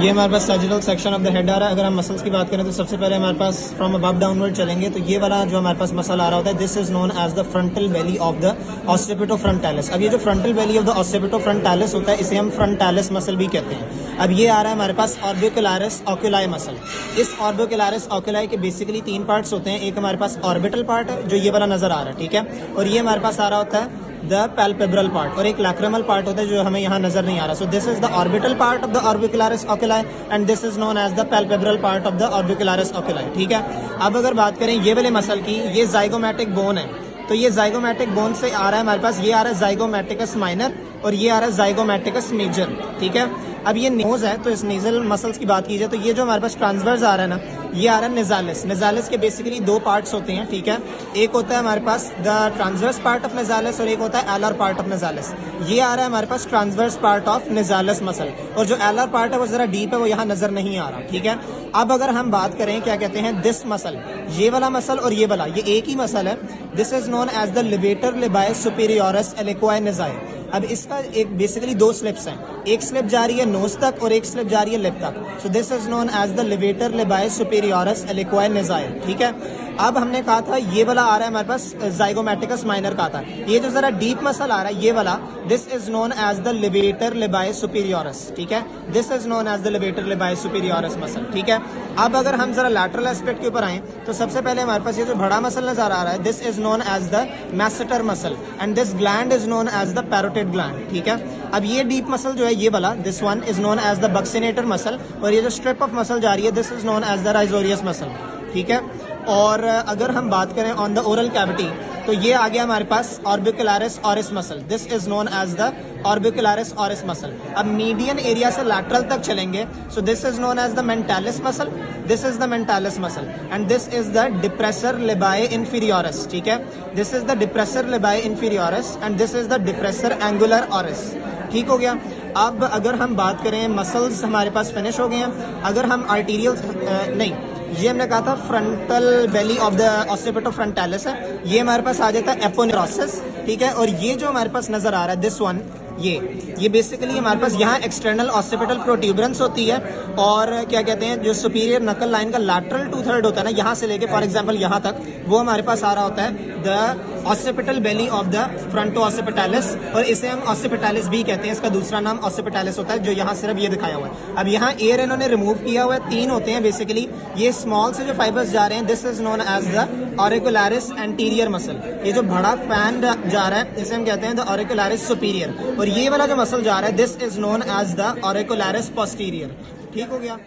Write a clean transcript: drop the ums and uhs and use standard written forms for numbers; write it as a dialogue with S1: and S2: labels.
S1: ये हमारे पास sagittal section of the head आ रहा है। अगर हम मसल्स की बात करें तो सबसे पहले हमारे पास फ्रॉम अबव डाउनवर्ड चलेंगे तो ये वाला जो हमारे पास मसल आ रहा होता है, this is known as the frontal belly of the occipitofrontalis. अब ये जो frontal belly of the occipitofrontalis होता है, इसे हम फ्रंटालिस मसल भी कहते हैं। अब ये आ रहा है हमारे पास ऑर्बिकुलरिस ओकुलाई मसल। इस ऑर्बिकुलरिस ओकुलाई के बेसिकली तीन पार्ट्स होते हैं। एक हमारे पास ऑर्बिटल पार्ट है जो ये वाला नजर आ रहा है, ठीक है, और ये हमारे पास आ रहा होता है द पैल्पेब्रल पार्ट, और एक लैक्रिमल पार्ट होता है जो हमें यहाँ नजर नहीं आ रहा। So this is the orbital part of the orbicularis oculi and this is known as the palpebral part of the orbicularis oculi, ठीक है। अब अगर बात करें ये वाले मसल की, ये जाइगोमैटिक बोन है, तो ये जाइगोमैटिक बोन से आ रहा है हमारे पास, ये आ रहा है जाइगोमैटिकस माइनर और ये आ रहा है जाइगोमैटिकस मेजर, ठीक है। अब ये नोज है, तो इस नेजल मसल्स की बात की जाए तो ये जो हमारे पास ट्रांसवर्स आ रहा है ना, ये आ रहा है नेजालिस। नेजालिस के बेसिकली दो पार्ट्स होते हैं, ठीक है। एक होता है हमारे पास द ट्रांसवर्स पार्ट ऑफ नेजालिस और एक होता है एलर पार्ट ऑफ नेजालिस। ये आ रहा है हमारे पास ट्रांसवर्स पार्ट ऑफ नेजालिस मसल, और जो एलर पार्ट है वो जरा डीप है, वो यहाँ नजर नहीं आ रहा, ठीक है। अब अगर हम बात करें क्या कहते हैं दिस मसल, ये वाला मसल और ये वाला, ये एक ही मसल है। This is known as the levator labii superioris alaeque nasi. अब इसका एक बेसिकली दो स्लिप्स हैं, एक स्लिप जा रही है नोज तक और एक स्लिप जा रही है लिप तक। So this is known as the levator labii superioris alaeque nasi, ठीक है। अब हमने कहा था ये वाला आ रहा है हमारे पास जाइगोमैटिकस माइनर का था। ये जो जरा डीप मसल आ रहा है ये वाला, this is known as the levator labii superioris, ठीक है। This is known as the levator labii superioris muscle, ठीक है। अब अगर हम जरा लैटरल एस्पेक्ट के ऊपर आए तो सबसे पहले हमारे पास ये जो बड़ा मसल नजर आ रहा है, this is known as the masseter muscle and this gland is known as the parotid gland, ठीक है। अब ये डीप मसल जो है ये वाला, this one is known as the buccinator muscle, और ये जो स्ट्रिप ऑफ मसल जा रही है, this is known as the risorius muscle, ठीक है। और अगर हम बात करें ऑन द ओरल कैविटी तो ये आ गया हमारे पास orbicularis oris muscle, this is known as the orbicularis oris muscle. अब मीडियन एरिया से लैटरल तक चलेंगे, so this is known as the mentalis muscle, this is the mentalis muscle and this is the depressor labii inferioris, ठीक है। This is the depressor labii inferioris and this is the depressor angular oris, ठीक हो गया। अब अगर हम बात करें मसल्स हमारे पास फिनिश हो गए हैं। अगर हम आर्टीरियल नहीं, ये हमने कहा था फ्रंटल बेली ऑफ द ऑस्टिपिटोफ्रंटालिस है, ये हमारे पास आ जाता है एपोनेुरोसिस, ठीक है। और ये जो हमारे पास नजर आ रहा है दिस वन, ये बेसिकली हमारे पास यहाँ एक्सटर्नल ऑस्टिपिटल प्रोट्यूबरेंस होती है, और क्या कहते हैं जो सुपीरियर नकल लाइन का लैटरल 2/3 होता है ना, यहाँ से लेके फॉर एग्जांपल यहाँ तक, वो हमारे पास आ रहा होता है the occipital belly of the fronto occipitalis, और इसे हम ऑस्टिपिटालिस भी कहते हैं। इसका दूसरा नाम ऑस्टिपिटालिस होता है, जो यहाँ सिर्फ ये दिखाया हुआ है। अब यहाँ एयर इन्होंने रिमूव किया हुआ है, तीन होते हैं बेसिकली। ये स्मॉल से जो फाइबर्स जा रहे हैं, this is known as the auricularis anterior muscle. ये जो बड़ा फैन जा रहा है इसे हम कहते हैं द ऑरिकुलरिस सुपीरियर, और ये वाला जो मसल जा रहा है this is known as the auricularis posterior, ठीक हो गया।